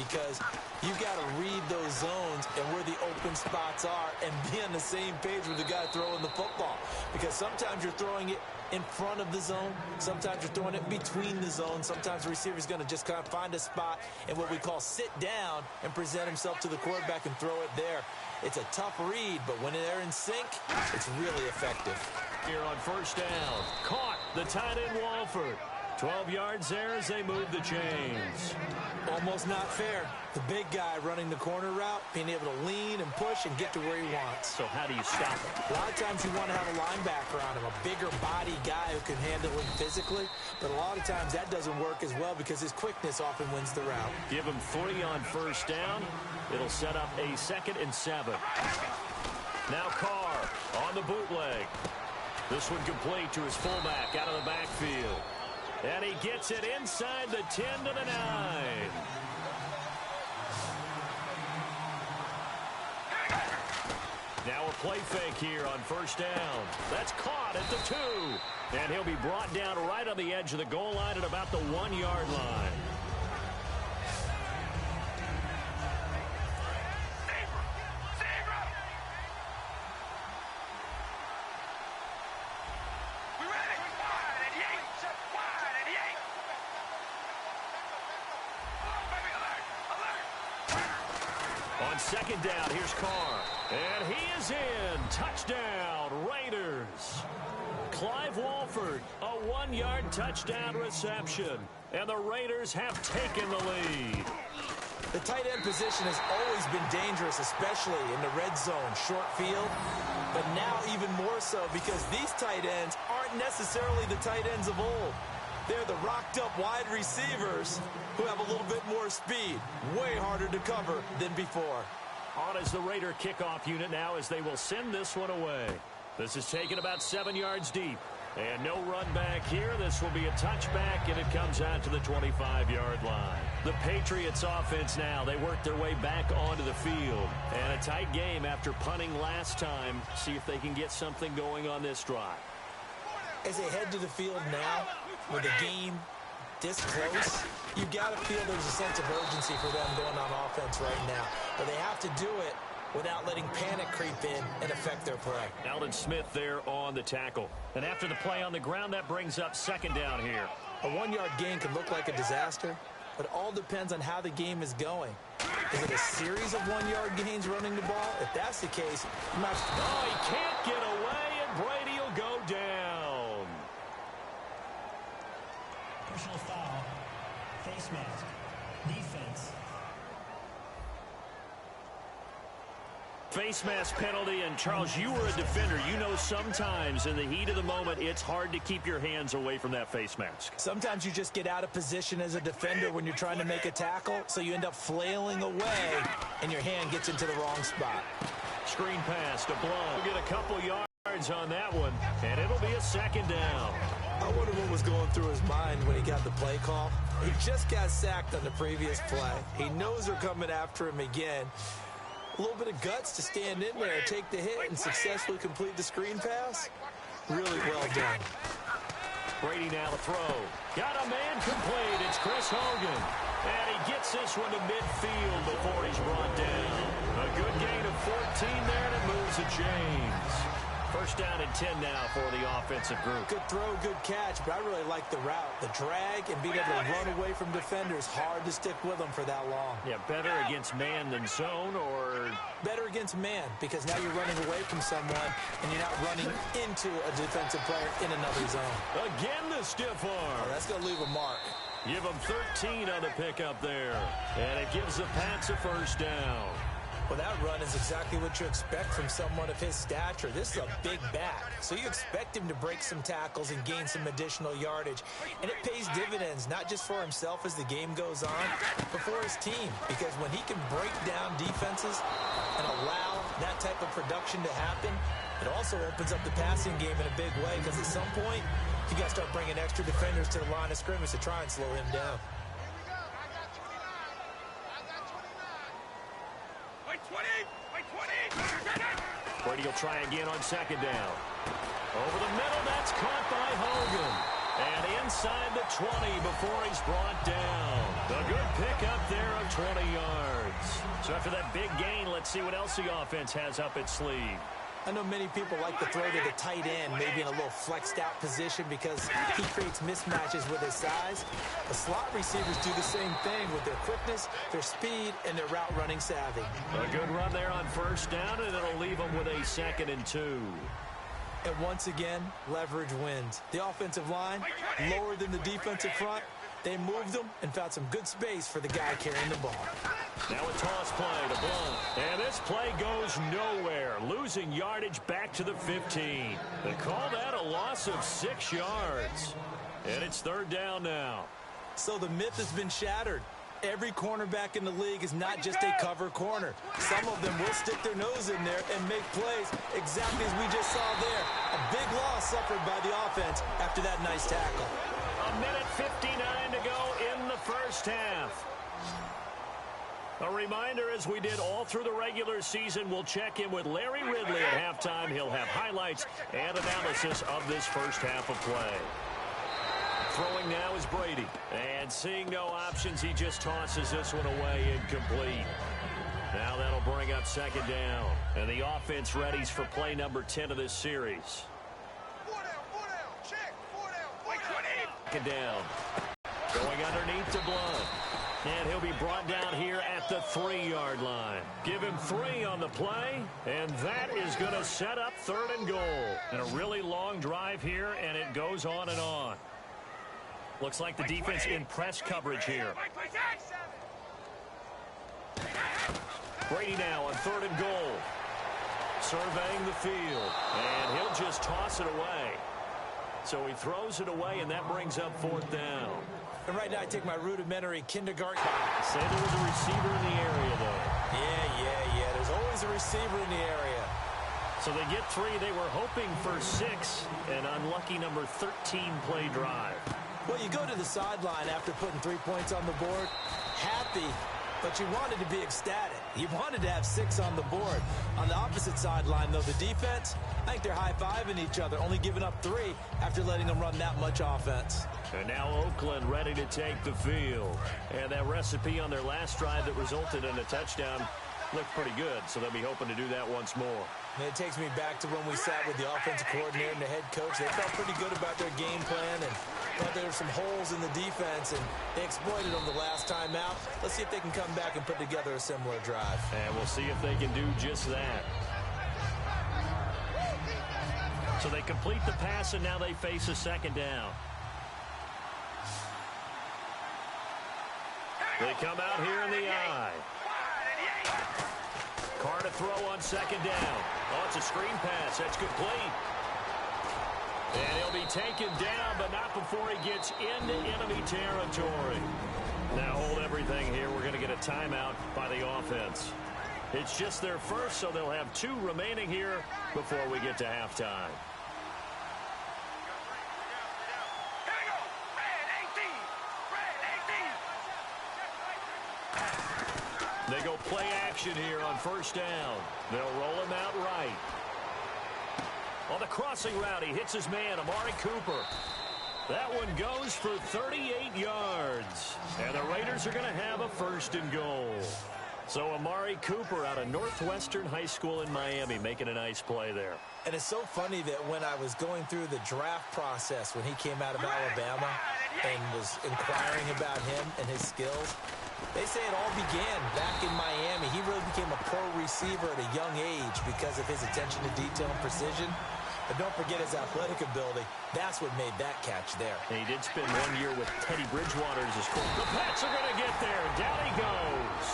because you got to read those zones and where the open spots are and be on the same page with the guy throwing the football. Because sometimes you're throwing it in front of the zone. Sometimes you're throwing it between the zones. Sometimes the receiver's going to just kind of find a spot and what we call sit down and present himself to the quarterback and throw it there. It's a tough read, but when they're in sync, it's really effective. Here on first down, caught the tight end Walford. 12 yards there as they move the chains. Almost not fair. The big guy running the corner route, being able to lean and push and get to where he wants. So how do you stop him? A lot of times you want to have a linebacker on him, a bigger body guy who can handle him physically. But a lot of times that doesn't work as well because his quickness often wins the route. Give him 3 on first down. It'll set up a 2nd and 7. Now Carr on the bootleg. This one complete to his fullback out of the backfield. And he gets it inside the 10 to the 9. Now a play fake here on first down. That's caught at the 2. And he'll be brought down right on the edge of the goal line at about the 1-yard line. Second down, here's Carr. And he is in. Touchdown, Raiders. Clive Walford, a 1-yard touchdown reception. And the Raiders have taken the lead. The tight end position has always been dangerous, especially in the red zone, short field. But now even more so because these tight ends aren't necessarily the tight ends of old. They're the rocked-up wide receivers who have a little bit more speed. Way harder to cover than before. On is the Raider kickoff unit now as they will send this one away. This is taken about 7 yards deep. And no run back here. This will be a touchback, and it comes out to the 25-yard line. The Patriots offense now, they work their way back onto the field. And a tight game after punting last time. See if they can get something going on this drive. As they head to the field now, with the game this close, you got to feel there's a sense of urgency for them going on offense right now. But they have to do it without letting panic creep in and affect their play. Alden Smith there on the tackle. And after the play on the ground, that brings up 2nd down here. A 1-yard gain can look like a disaster, but it all depends on how the game is going. Is it a series of 1-yard gains running the ball? If that's the case, I'm not... Oh, he can't get away, and Brady will go down. Personal foul, face mask, defense. Face mask penalty, and Charles, you were a defender. You know sometimes in the heat of the moment, it's hard to keep your hands away from that face mask. Sometimes you just get out of position as a defender when you're trying to make a tackle, so you end up flailing away, and your hand gets into the wrong spot. Screen pass to Blount. We'll get a couple yards on that one, and it'll be a 2nd down. I wonder what was going through his mind when he got the play call. He just got sacked on the previous play. He knows they're coming after him again. A little bit of guts to stand in there, take the hit, and successfully complete the screen pass. Really well done. Brady now to throw. Got a man complete. It's Chris Hogan. And he gets this one to midfield before he's brought down. A good gain of 14 there, and it moves the chains. First down and 10 now for the offensive group. Good throw, good catch, but I really like the route. The drag and being able to run away from defenders, hard to stick with them for that long. Yeah, better against man than zone, or... Better against man, because now you're running away from someone and you're not running into a defensive player in another zone. Again, the stiff arm. Oh, that's going to leave a mark. Give him 13 on the pickup there. And it gives the Pats a first down. Well, that run is exactly what you expect from someone of his stature. This is a big back, so you expect him to break some tackles and gain some additional yardage. And it pays dividends, not just for himself as the game goes on, but for his team. Because when he can break down defenses and allow that type of production to happen, it also opens up the passing game in a big way. Because at some point, you got to start bringing extra defenders to the line of scrimmage to try and slow him down. Brady will try again on 2nd down. Over the middle, that's caught by Hogan. And inside the 20 before he's brought down. A good pickup there of 20 yards. So after that big gain, let's see what else the offense has up its sleeve. I know many people like to throw to the tight end, maybe in a little flexed out position because he creates mismatches with his size. The slot receivers do the same thing with their quickness, their speed, and their route running savvy. A good run there on first down, and it'll leave them with a 2nd and 2. And once again, leverage wins. The offensive line, lower than the defensive front, they moved them and found some good space for the guy carrying the ball. Now a toss play to Blunt. And this play goes nowhere. Losing yardage back to the 15. They call that a loss of 6 yards. And it's 3rd down now. So the myth has been shattered. Every cornerback in the league is not just a cover corner. Some of them will stick their nose in there and make plays exactly as we just saw there. A big loss suffered by the offense after that nice tackle. A minute 59 to go in the first half. A reminder, as we did all through the regular season, we'll check in with Larry Ridley at halftime. He'll have highlights and analysis of this first half of play. Throwing now is Brady. And seeing no options, he just tosses this one away incomplete. Now that'll bring up 2nd down. And the offense readies for play number 10 of this series. 2nd down. Going underneath to Blunt. And he'll be brought down here at the 3-yard line. Give him 3 on the play, and that is going to set up 3rd and goal. And a really long drive here, and it goes on and on. Looks like the defense in press coverage here. Brady now on 3rd and goal. Surveying the field, and he'll just toss it away. So he throws it away, and that brings up 4th down. And right now I take my rudimentary kindergarten. Say there was a receiver in the area, though. Yeah. There's always a receiver in the area. So they get 3. They were hoping for 6. An unlucky number 13 play drive. Well, you go to the sideline after putting 3 points on the board, happy, but you wanted to be ecstatic. You wanted to have 6 on the board. On the opposite sideline, though, the defense, I think they're high-fiving each other, only giving up 3 after letting them run that much offense. And now Oakland ready to take the field. And that recipe on their last drive that resulted in a touchdown looked pretty good, so they'll be hoping to do that once more. And it takes me back to when we sat with the offensive coordinator and the head coach. They felt pretty good about their game plan and thought there were some holes in the defense, and they exploited them the last time out. Let's see if they can come back and put together a similar drive. And we'll see if they can do just that. So they complete the pass, and now they face a 2nd down. They come out here in the eye. Carr to throw on 2nd down. Oh, it's a screen pass. That's complete. And he'll be taken down, but not before he gets into enemy territory. Now hold everything here. We're going to get a timeout by the offense. It's just their first, so they'll have 2 remaining here before we get to halftime. They go play action here on 1st down. They'll roll him out right. On the crossing route, he hits his man, Amari Cooper. That one goes for 38 yards. And the Raiders are going to have a 1st and goal. So Amari Cooper out of Northwestern High School in Miami making a nice play there. And it's so funny that when I was going through the draft process when he came out of Alabama and was inquiring about him and his skills, they say it all began back in Miami. He really became a pro receiver at a young age because of his attention to detail and precision. But don't forget his athletic ability. That's what made that catch there. And he did spend 1 year with Teddy Bridgewater as his coach. The Pats are going to get there. Down he goes.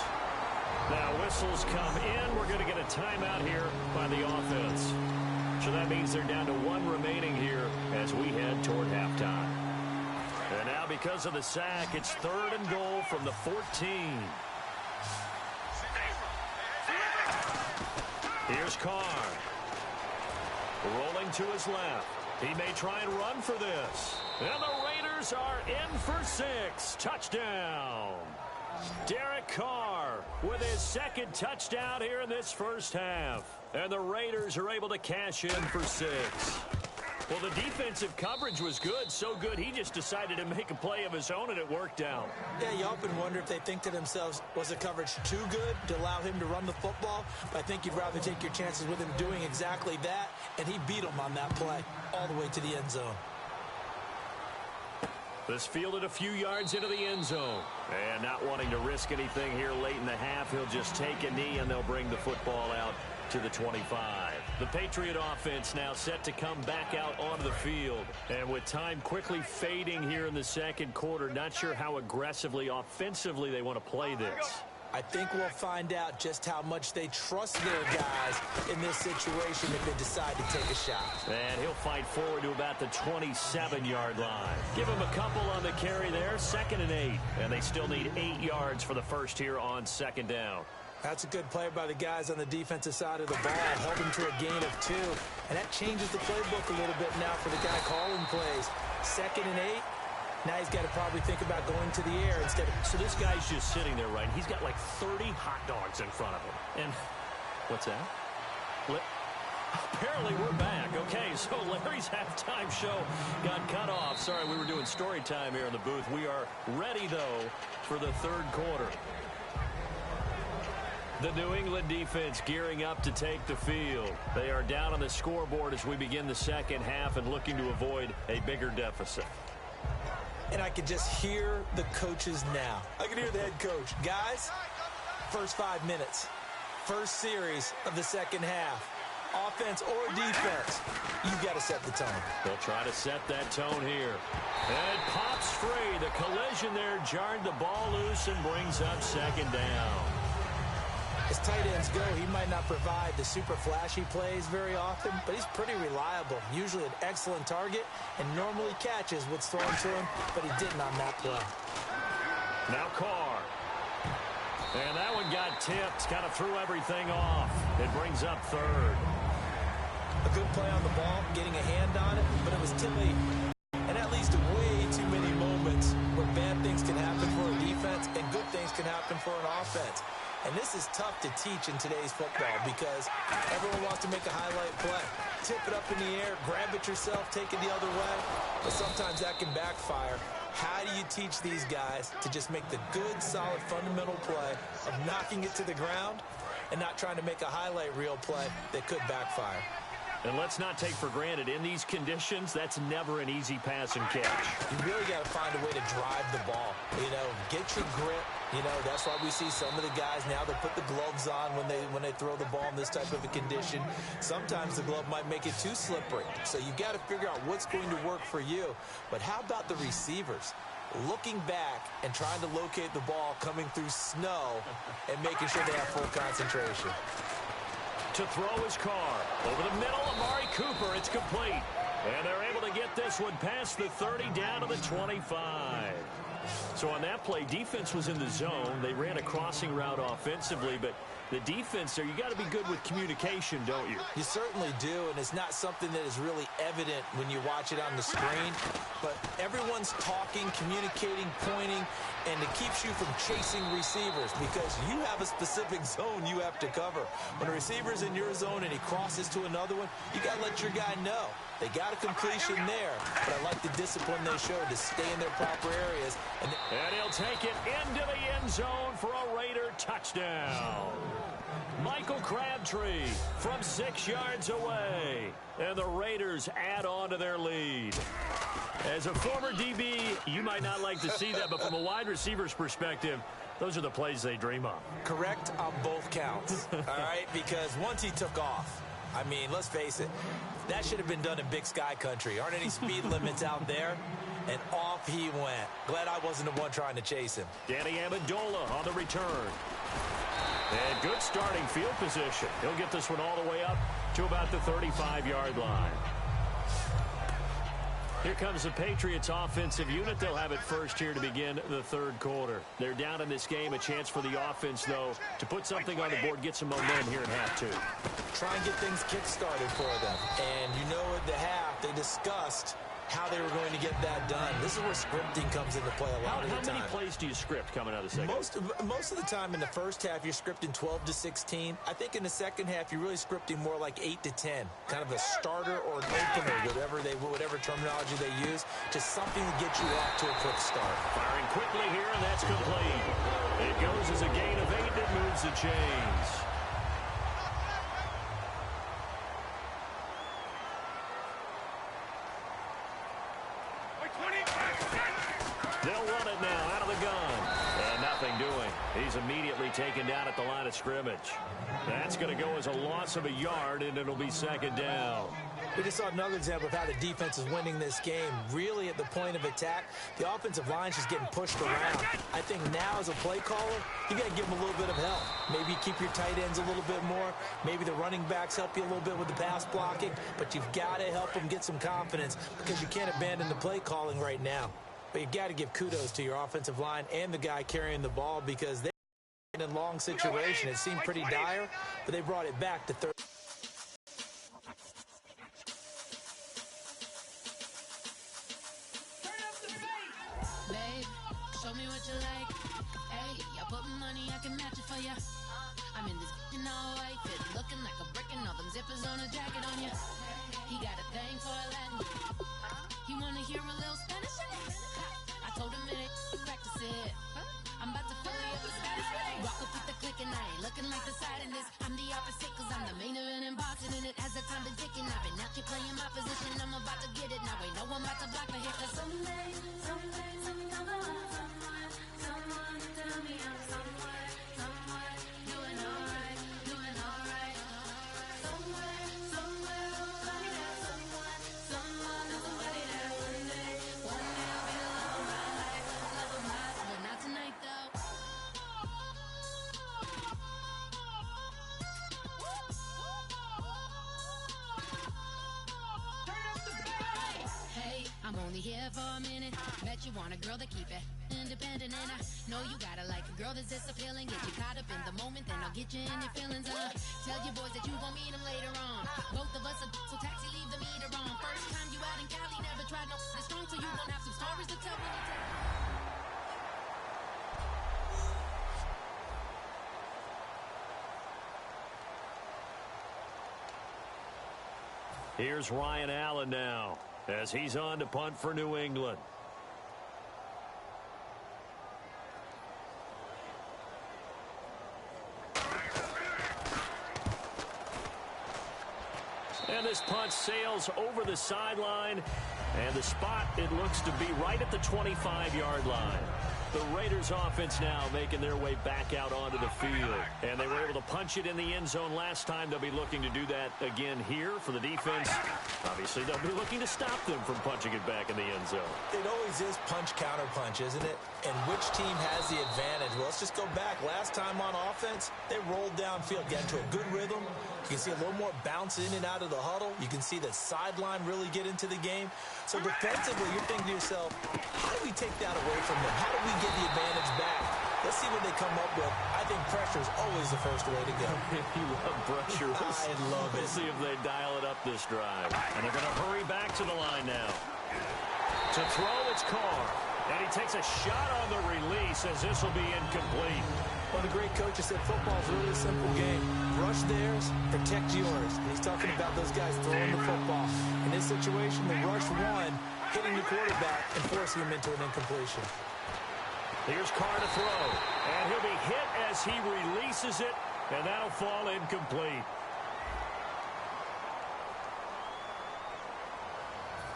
Now whistles come in. We're going to get a timeout here by the offense. So that means they're down to 1 remaining here as we head toward halftime. And now because of the sack, it's 3rd and goal from the 14. Here's Carr. Rolling to his left. He may try and run for this. And the Raiders are in for 6. Touchdown. Derek Carr with his 2nd touchdown here in this first half. And the Raiders are able to cash in for 6. Well, the defensive coverage was good, so good he just decided to make a play of his own, and it worked out. Yeah, you often wonder if they think to themselves, was the coverage too good to allow him to run the football? But I think you'd rather take your chances with him doing exactly that, and he beat him on that play all the way to the end zone. This fielded a few yards into the end zone. And not wanting to risk anything here late in the half, he'll just take a knee, and they'll bring the football out to the 25. The Patriot offense now set to come back out onto the field. And with time quickly fading here in the second quarter, not sure how aggressively, offensively they want to play this. I think we'll find out just how much they trust their guys in this situation if they decide to take a shot. And he'll fight forward to about the 27-yard line. Give him a couple on the carry there, 2nd and 8. And they still need 8 yards for the first here on 2nd down. That's a good play by the guys on the defensive side of the ball. Held him to a gain of 2. And that changes the playbook a little bit now for the guy calling plays. 2nd and 8. Now he's got to probably think about going to the air instead of... So this guy's just sitting there, right? He's got like 30 hot dogs in front of him. And what's that? Apparently we're back. Okay, so Larry's halftime show got cut off. Sorry, we were doing story time here in the booth. We are ready, though, for the third quarter. The New England defense gearing up to take the field. They are down on the scoreboard as we begin the second half and looking to avoid a bigger deficit. And I can just hear the coaches now. I can hear the head coach. Guys, first 5 minutes, first series of the second half. Offense or defense, you got to set the tone. They'll try to set that tone here. And it pops free. The collision there jarred the ball loose and brings up 2nd down. As tight ends go, he might not provide the super flashy plays very often, but he's pretty reliable. Usually an excellent target and normally catches what's thrown to him, but he didn't on that play. Now Carr. And that one got tipped, kind of threw everything off. It brings up 3rd. A good play on the ball, getting a hand on it, but it was too late. And that leads to way too many moments where bad things can happen for a defense and good things can happen for an offense. And this is tough to teach in today's football because everyone wants to make a highlight play. Tip it up in the air, grab it yourself, take it the other way. But sometimes that can backfire. How do you teach these guys to just make the good, solid, fundamental play of knocking it to the ground and not trying to make a highlight reel play that could backfire? And let's not take for granted, in these conditions, that's never an easy pass and catch. You really got to find a way to drive the ball. You know, get your grip. You know, that's why we see some of the guys now that put the gloves on when they throw the ball in this type of a condition. Sometimes the glove might make it too slippery. So you got to figure out what's going to work for you. But how about the receivers? Looking back and trying to locate the ball coming through snow and making sure they have full concentration. To throw his Carr. Over the middle, Amari Cooper. It's complete. And they're able to get this one past the 30 down to the 25. So on that play, defense was in the zone. They ran a crossing route offensively, but the defense there, you got to be good with communication, don't you? You certainly do, and it's not something that is really evident when you watch it on the screen. But everyone's talking, communicating, pointing, and it keeps you from chasing receivers because you have a specific zone you have to cover. When a receiver's in your zone and he crosses to another one, you got to let your guy know. They got a completion there, but I like the discipline they showed to stay in their proper areas. And he'll take it into the end zone for a Raider touchdown. Michael Crabtree from 6 yards away. And the Raiders add on to their lead. As a former DB, you might not like to see that, but from a wide receiver's perspective, those are the plays they dream of. Correct on both counts, all right? Because once he took off, I mean, let's face it, that should have been done in Big Sky country. Aren't any speed limits out there? And off he went. Glad I wasn't the one trying to chase him. Danny Amendola on the return. And good starting field position. He'll get this one all the way up to about the 35-yard line. Here comes the Patriots offensive unit. They'll have it first here to begin the third quarter. They're down in this game. A chance for the offense, though, to put something on the board, get some momentum here in half two. Try and get things kick-started for them. And you know at the half, they discussed how they were going to get that done. This is where scripting comes into play a lot of the time. How many plays do you script coming out of the second? Most of the time in the first half, you're scripting 12 to 16. I think in the second half, you're really scripting more like 8 to 10. Kind of a starter or an opener, whatever terminology they use. Just something to get you off to a quick start. Firing quickly here, and that's complete. It goes as a gain of 8, and it moves the chains. They'll run it now out of the gun. And nothing doing. He's immediately taken down at the line of scrimmage. That's going to go as a loss of a yard, and it'll be second down. We just saw another example of how the defense is winning this game. Really, at the point of attack, the offensive line is just getting pushed around. I think now, as a play caller, you got to give them a little bit of help. Maybe keep your tight ends a little bit more. Maybe the running backs help you a little bit with the pass blocking. But you've got to help them get some confidence because you can't abandon the play calling right now. But you got to give kudos to your offensive line and the guy carrying the ball because they in a long situation. It seemed pretty dire, but they brought it back to third. Babe, show me what you like. Hey, I put money, I can match it for ya. I'm in this all white fit, looking like a brick and all them zippers on a jacket on ya. He got a thing for a Latin. He wanna hear a little Spanish. I told him it ain't practice it. I'm about to fill you up with Spanish. Rock up with the click and I ain't looking like the side in this. I'm the opposite cause I'm the main event in boxing and it has the time been ticking. I've been out here playing my position. I'm about to get it now. Ain't no one about to block the hit cause someday I'm someone to tell me I'm someone doing alright. Somewhere I'll find out someone somebody that one day I'll be the love of my life, but not tonight though. Hey, I'm only here for a minute. Bet you want a girl to keep it independent, and I know you gotta like a girl that's this appealing. Get you caught up in the moment, then I'll get you in your feelings. Tell your boys that you gon' meet them later on. Both of us are so taxi, leave the meter on. First time you out in Cali, never tried no strong, so you gon' have some stories to tell when you take. Here's Ryan Allen now as he's on to punt for New England. And this punt sails over the sideline, and the spot, it looks to be right at the 25-yard line. The Raiders offense now making their way back out onto the field. And they were able to punch it in the end zone last time. They'll be looking to do that again here for the defense. Obviously, they'll be looking to stop them from punching it back in the end zone. It always is punch-counter-punch, isn't it? And which team has the advantage? Well, let's just go back. Last time on offense, they rolled downfield, got into a good rhythm. You can see a little more bounce in and out of the huddle. You can see the sideline really get into the game. So defensively, you're thinking to yourself, how do we take that away from them? How do we get the advantage back? Let's see what they come up with. I think pressure is always the first way to go. You love pressure. I love it. We'll see if they dial it up this drive. And they're going to hurry back to the line now. To throw, it's Carr. And he takes a shot on the release as this will be incomplete. One of the great coaches said football's really a simple game. Rush theirs, protect yours. And he's talking about those guys throwing the football. In this situation, the rush one, hitting the quarterback and forcing him into an incompletion. Here's Carr to throw. And he'll be hit as he releases it, and that'll fall incomplete.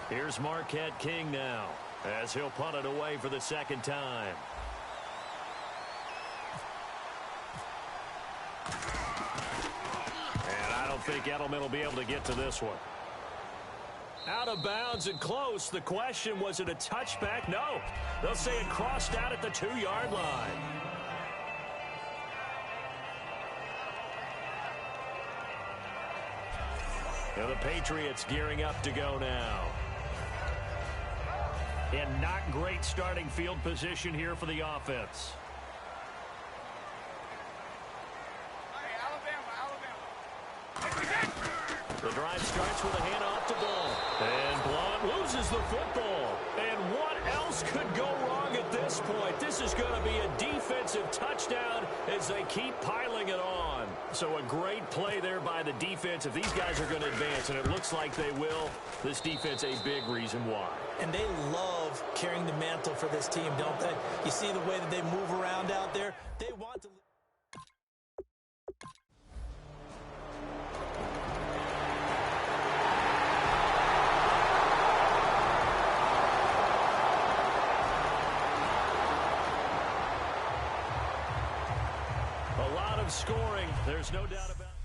Here's Marquette King now as he'll punt it away for the second time. And I don't think Edelman will be able to get to this one. Out of bounds and close. The question, was it a touchback? No. They'll say it crossed out at the 2-yard line. And the Patriots gearing up to go now. And not great starting field position here for the offense. The drive starts with a handoff to Bull. And Blount loses loses the football. And what else could go wrong at this point? This is going to be a defensive touchdown as they keep piling it on. So a great play there by the defense. If these guys are going to advance, and it looks like they will, this defense a big reason why. And they love carrying the mantle for this team, don't they? You see the way that they move around out there? They want to... A lot of scoring, there's no doubt about it.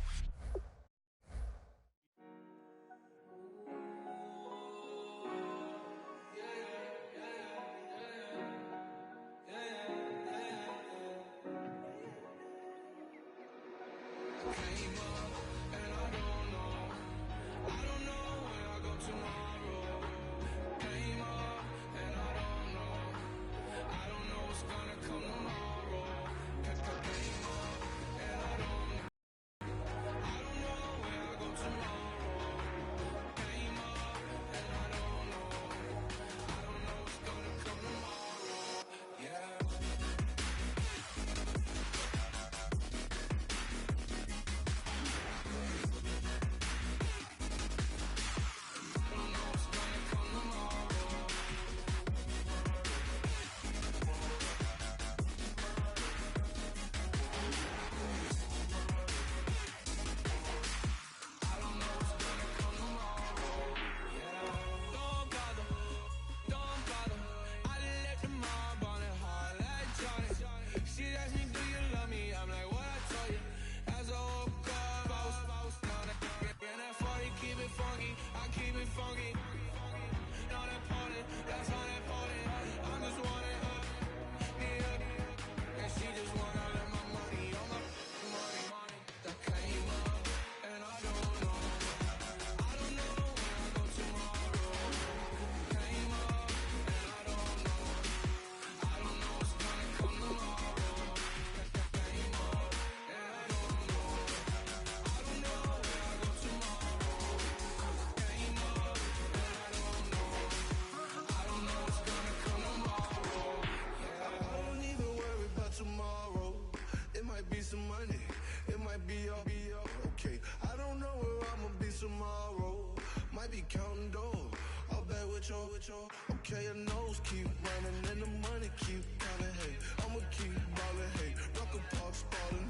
Okay, your nose keep running and the money keep coming. Hey, I'ma keep ballin'. Hey, Rucker Park spallin'.